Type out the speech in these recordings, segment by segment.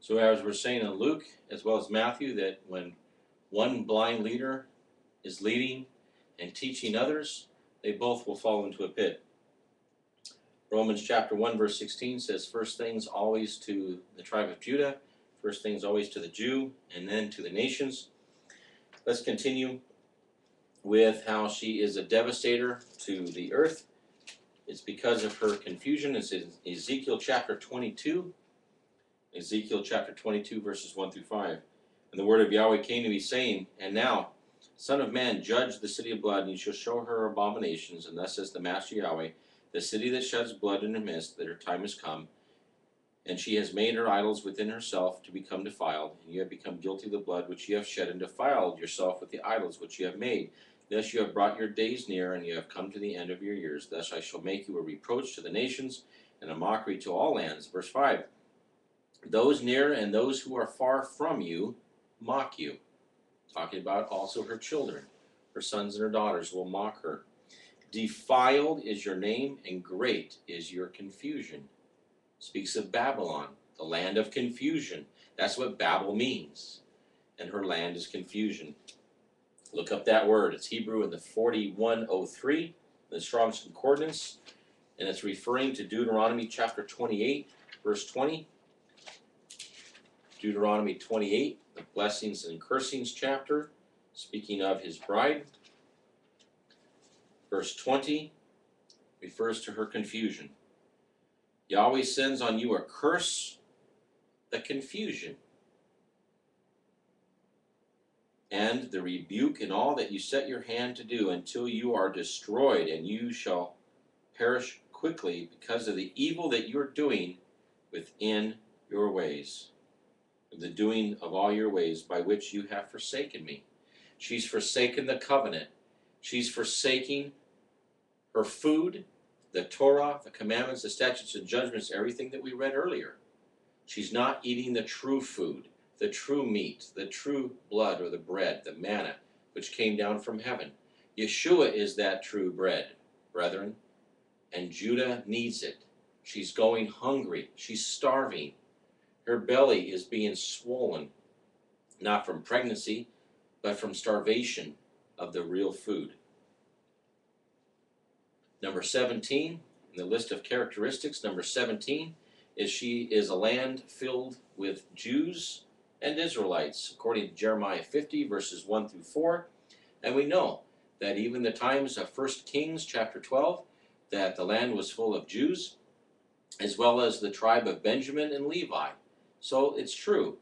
So as we're saying in Luke as well as Matthew, that when one blind leader is leading and teaching others, they both will fall into a pit. Romans chapter 1 verse 16 says, first things always to the tribe of Judah, first things always to the Jew, and then to the nations. Let's continue with how she is a devastator to the earth. It's because of her confusion. It's in Ezekiel chapter 22. Ezekiel chapter 22 verses 1 through 5. And the word of Yahweh came to me, saying, and now, Son of man, judge the city of blood, and you shall show her abominations. And thus says the Master Yahweh, the city that sheds blood in her midst, that her time is come, and she has made her idols within herself to become defiled, and you have become guilty of the blood which you have shed, and defiled yourself with the idols which you have made. Thus you have brought your days near, and you have come to the end of your years. Thus I shall make you a reproach to the nations, and a mockery to all lands. Verse 5, those near and those who are far from you mock you. Talking about also her children, her sons and her daughters will mock her. Defiled is your name, and great is your confusion. Speaks of Babylon, the land of confusion. That's what Babel means. And her land is confusion. Look up that word. It's Hebrew in the 4103, the Strong's Concordance, and it's referring to Deuteronomy chapter 28, verse 20. Deuteronomy 28, the blessings and cursings chapter, speaking of his bride. Verse 20 refers to her confusion. Yahweh sends on you a curse, the confusion, and the rebuke in all that you set your hand to do, until you are destroyed, and you shall perish quickly because of the evil that you are doing within your ways, the doing of all your ways by which you have forsaken me. She's forsaken the covenant. She's forsaking her food, the Torah, the commandments, the statutes and judgments, everything that we read earlier. She's not eating the true food, the true meat, the true blood or the bread, the manna, which came down from heaven. Yeshua is that true bread, brethren, and Judah needs it. She's going hungry. She's starving. Her belly is being swollen, not from pregnancy, but from starvation of the real food. Number 17, in the list of characteristics, number 17 is she is a land filled with Jews and Israelites, according to Jeremiah 50, verses 1 through 4. And we know that even the times of 1 Kings chapter 12, that the land was full of Jews, as well as the tribe of Benjamin and Levi. So it's true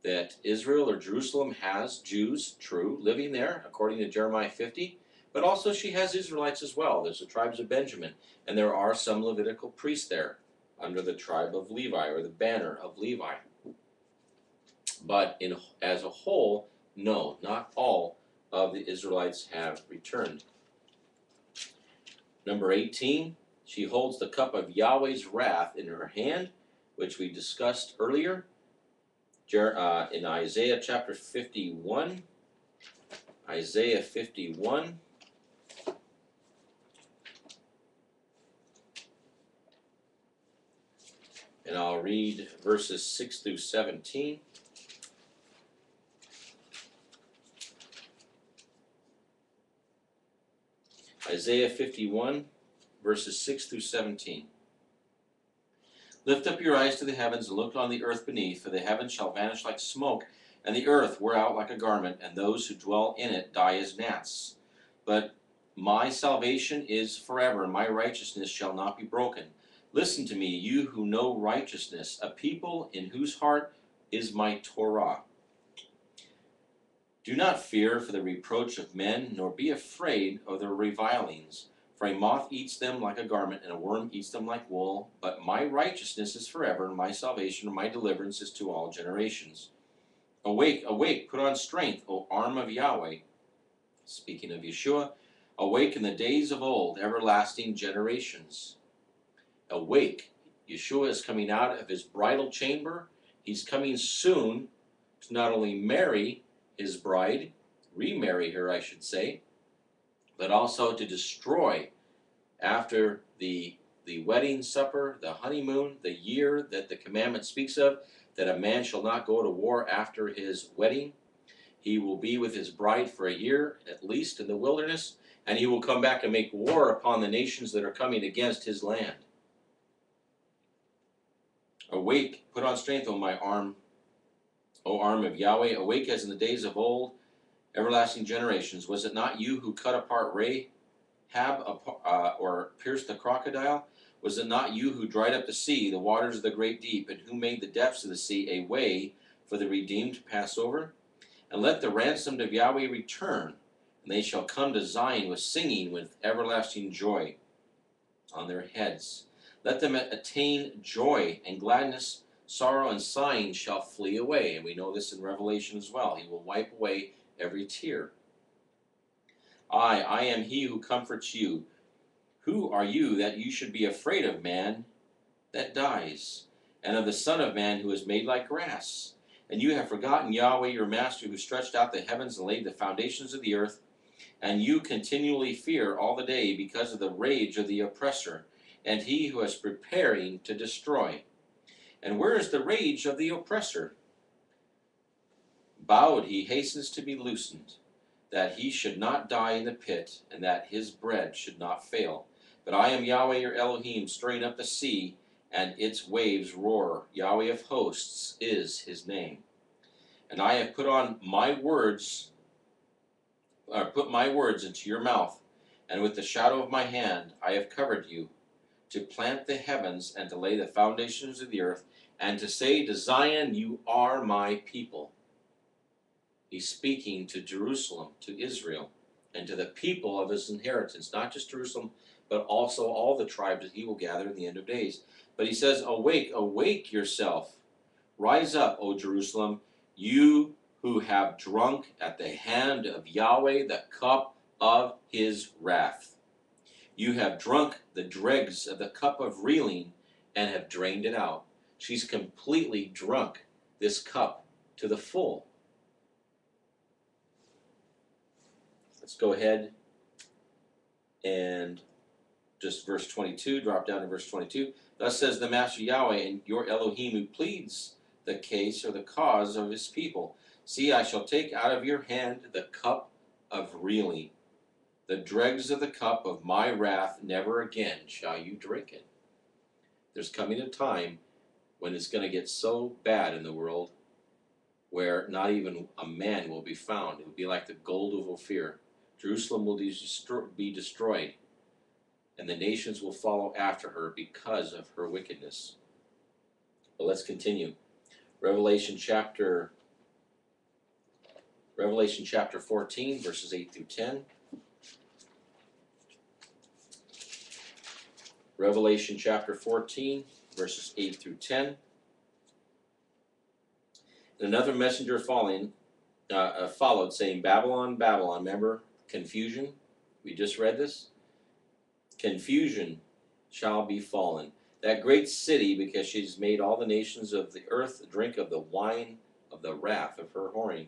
that Israel or Jerusalem has Jews, true, living there, according to Jeremiah 50, but also she has Israelites as well. There's the tribes of Benjamin, and there are some Levitical priests there under the tribe of Levi, or the banner of Levi. But as a whole, no, not all of the Israelites have returned. Number 18, she holds the cup of Yahweh's wrath in her hand, which we discussed earlier in Isaiah chapter 51. Isaiah 51. And I'll read verses 6 through 17. Isaiah 51, verses 6 through 17. Lift up your eyes to the heavens and look on the earth beneath, for the heavens shall vanish like smoke, and the earth wear out like a garment, and those who dwell in it die as gnats. But my salvation is forever, and my righteousness shall not be broken. Listen to me, you who know righteousness, a people in whose heart is my Torah. Do not fear for the reproach of men, nor be afraid of their revilings. For a moth eats them like a garment, and a worm eats them like wool. But my righteousness is forever, and my salvation or my deliverance is to all generations. Awake, awake, put on strength, O arm of Yahweh. Speaking of Yeshua, awake in the days of old, everlasting generations. Awake, Yeshua is coming out of his bridal chamber. He's coming soon to not only marry his bride, remarry her, I should say, but also to destroy, after the wedding supper, the honeymoon, the year that the commandment speaks of, that a man shall not go to war after his wedding. He will be with his bride for a year at least in the wilderness, and he will come back and make war upon the nations that are coming against his land. Awake, put on strength, O my arm, O arm of Yahweh. Awake as in the days of old, everlasting generations. Was it not you who cut apart Rahab or pierced the crocodile? Was it not you who dried up the sea, the waters of the great deep, and who made the depths of the sea a way for the redeemed to pass over? And let the ransomed of Yahweh return, and they shall come to Zion with singing, with everlasting joy on their heads. Let them attain joy and gladness. Sorrow and sighing shall flee away. And we know this in Revelation as well. He will wipe away every tear. I am he who comforts you. Who are you that you should be afraid of man that dies, and of the Son of Man who is made like grass? And you have forgotten Yahweh your master, who stretched out the heavens and laid the foundations of the earth. And you continually fear all the day because of the rage of the oppressor, and he who is preparing to destroy. And where is the rage of the oppressor? Bowed he hastens to be loosened, that he should not die in the pit, and that his bread should not fail. But I am Yahweh your Elohim, stirring up the sea, and its waves roar. Yahweh of hosts is his name. And I have put my words into your mouth, and with the shadow of my hand I have covered you, to plant the heavens and to lay the foundations of the earth, and to say to Zion, you are my people. He's speaking to Jerusalem, to Israel, and to the people of his inheritance, not just Jerusalem, but also all the tribes that he will gather in the end of days. But he says, awake, awake yourself. Rise up, O Jerusalem, you who have drunk at the hand of Yahweh the cup of his wrath. You have drunk the dregs of the cup of reeling and have drained it out. She's completely drunk this cup to the full. Let's go ahead and just verse 22, drop down to verse 22. Thus says the Master Yahweh, and your Elohim, who pleads the case or the cause of his people. See, I shall take out of your hand the cup of reeling, the dregs of the cup of my wrath. Never again shall you drink it. There's coming a time when it's going to get so bad in the world where not even a man will be found. It will be like the gold of Ophir. Jerusalem will be destroyed, and the nations will follow after her because of her wickedness. But let's continue. Revelation chapter 14, verses 8 through 10. Revelation chapter 14, verses 8 through 10. And another messenger followed, saying, Babylon, Babylon. Remember, confusion? We just read this. Confusion shall be fallen. That great city, because she's made all the nations of the earth drink of the wine of the wrath of her whoring.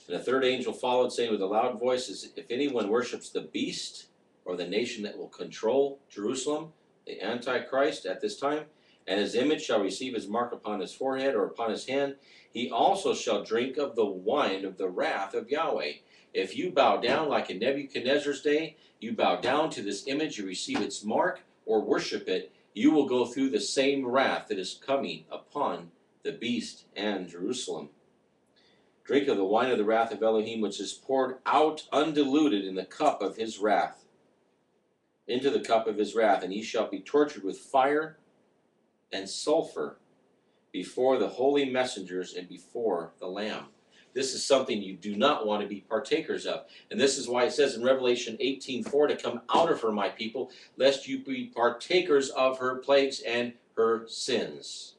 And a third angel followed, saying with a loud voice, if anyone worships the beast, or the nation that will control Jerusalem, the Antichrist at this time, and his image shall receive his mark upon his forehead or upon his hand, he also shall drink of the wine of the wrath of Yahweh. If you bow down like in Nebuchadnezzar's day, you bow down to this image, you receive its mark, or worship it, you will go through the same wrath that is coming upon the beast and Jerusalem. Drink of the wine of the wrath of Elohim, which is poured out undiluted in the cup of his wrath, into the cup of his wrath, and he shall be tortured with fire and sulfur before the holy messengers and before the Lamb. This is something you do not want to be partakers of. And this is why it says in Revelation 18:4, to come out of her, my people, lest you be partakers of her plagues and her sins.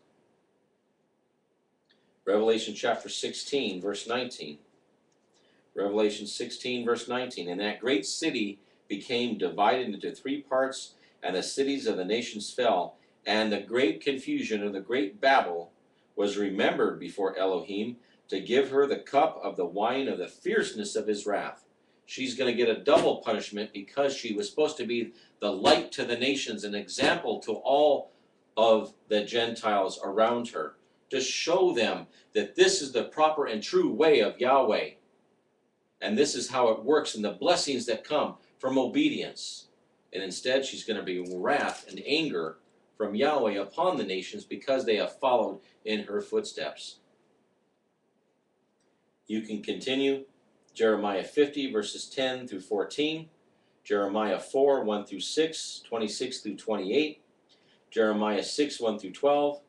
Revelation chapter 16, verse 19. Revelation 16, verse 19. And that great city became divided into three parts, and the cities of the nations fell, and the great confusion of the great Babel was remembered before Elohim, to give her the cup of the wine of the fierceness of his wrath. She's going to get a double punishment because she was supposed to be the light to the nations, an example to all of the Gentiles around her, to show them that this is the proper and true way of Yahweh. And this is how it works, and the blessings that come from obedience. And instead, she's going to be wrath and anger from Yahweh upon the nations because they have followed in her footsteps. You can continue Jeremiah 50, verses 10 through 14, Jeremiah 4, 1 through 6, 26 through 28, Jeremiah 6, 1 through 12,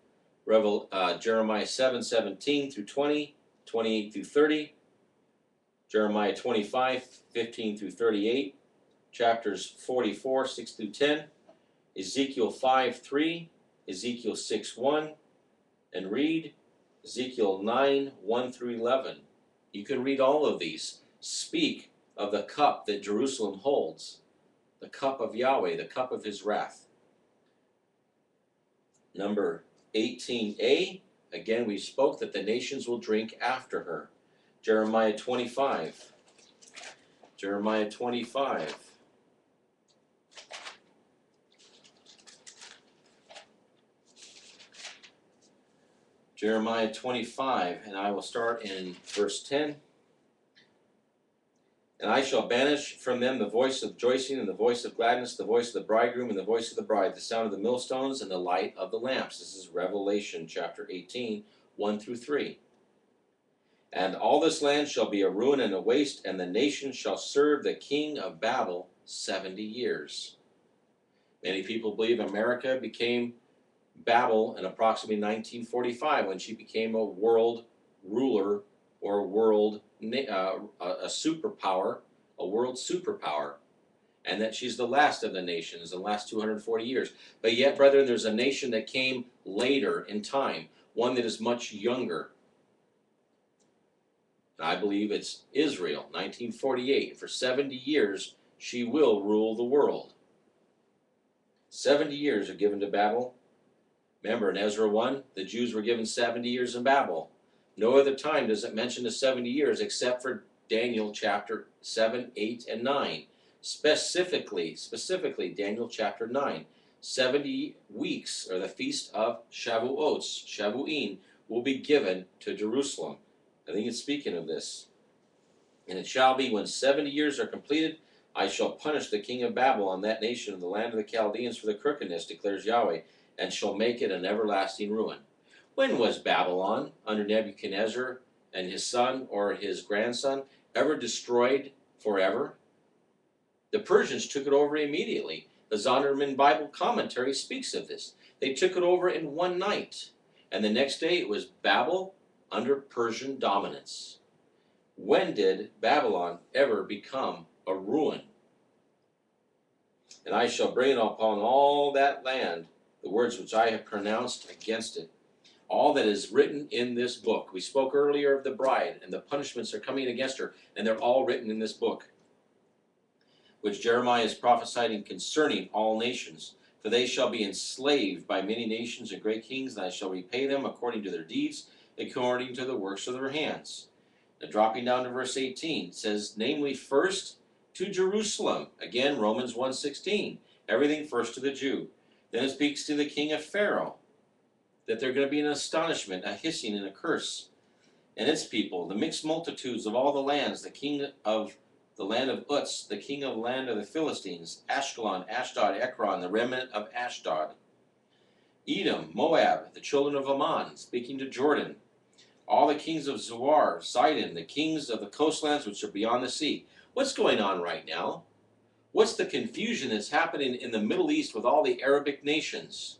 Jeremiah 7, 17 through 20, 28 through 30, Jeremiah 25, 15 through 38, chapters 44, 6 through 10, Ezekiel 5, 3, Ezekiel 6, 1, and read Ezekiel 9, 1 through 11. You can read all of these. Speak of the cup that Jerusalem holds, the cup of Yahweh, the cup of his wrath. Number 18a, again we spoke that the nations will drink after her. Jeremiah 25. Jeremiah 25. Jeremiah 25, and I will start in verse 10. And I shall banish from them the voice of rejoicing and the voice of gladness, the voice of the bridegroom and the voice of the bride, the sound of the millstones and the light of the lamps. This is Revelation chapter 18, 1 through 3. And all this land shall be a ruin and a waste, and the nation shall serve the king of Babel 70 years. Many people believe America became Babel in approximately 1945 when she became a world ruler or a world superpower, a world superpower, and that she's the last of the nations, the last 240 years. But yet, brethren, there's a nation that came later in time, one that is much younger. And I believe it's Israel, 1948. For 70 years, she will rule the world. 70 years are given to Babel. Remember, in Ezra 1, the Jews were given 70 years in Babel. No other time does it mention the 70 years except for Daniel chapter 7, 8, and 9. Specifically, Daniel chapter 9. 70 weeks, or the feast of Shavuot, Shavuin, will be given to Jerusalem. I think it's speaking of this. And it shall be when 70 years are completed, I shall punish the king of Babel on that nation of the land of the Chaldeans for the crookedness, declares Yahweh, and shall make it an everlasting ruin. When was Babylon, under Nebuchadnezzar and his son or his grandson, ever destroyed forever? The Persians took it over immediately. The Zondervan Bible commentary speaks of this. They took it over in one night, and the next day it was Babel under Persian dominance. When did Babylon ever become a ruin? And I shall bring upon all that land the words which I have pronounced against it, all that is written in this book. We spoke earlier of the bride, and the punishments are coming against her, and they're all written in this book, which Jeremiah is prophesying concerning all nations. For they shall be enslaved by many nations and great kings, and I shall repay them according to their deeds, according to the works of their hands. Now dropping down to verse 18, it says, namely first to Jerusalem. Again, Romans 1:16. Everything first to the Jew. Then it speaks to the king of Pharaoh, that they're going to be an astonishment, a hissing, and a curse. And its people, the mixed multitudes of all the lands, the king of the land of Uz, the king of the land of the Philistines, Ashkelon, Ashdod, Ekron, the remnant of Ashdod, Edom, Moab, the children of Ammon, speaking to Jordan, all the kings of Zoar, Sidon, the kings of the coastlands which are beyond the sea. What's going on right now? What's the confusion that's happening in the Middle East with all the Arabic nations?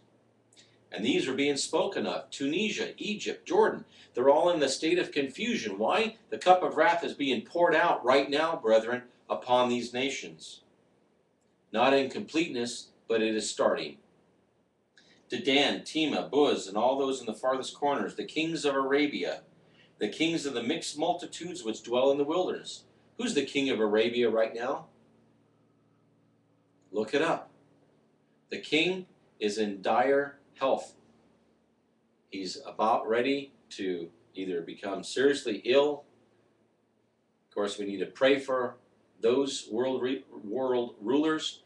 And these are being spoken of. Tunisia, Egypt, Jordan. They're all in the state of confusion. Why? The cup of wrath is being poured out right now, brethren, upon these nations. Not in completeness, but it is starting. Dedan, Tema, Buz, and all those in the farthest corners, the kings of Arabia, the kings of the mixed multitudes which dwell in the wilderness. Who's the king of Arabia right now? Look it up. The king is in dire health. He's about ready to either become seriously ill. Of course, we need to pray for those world rulers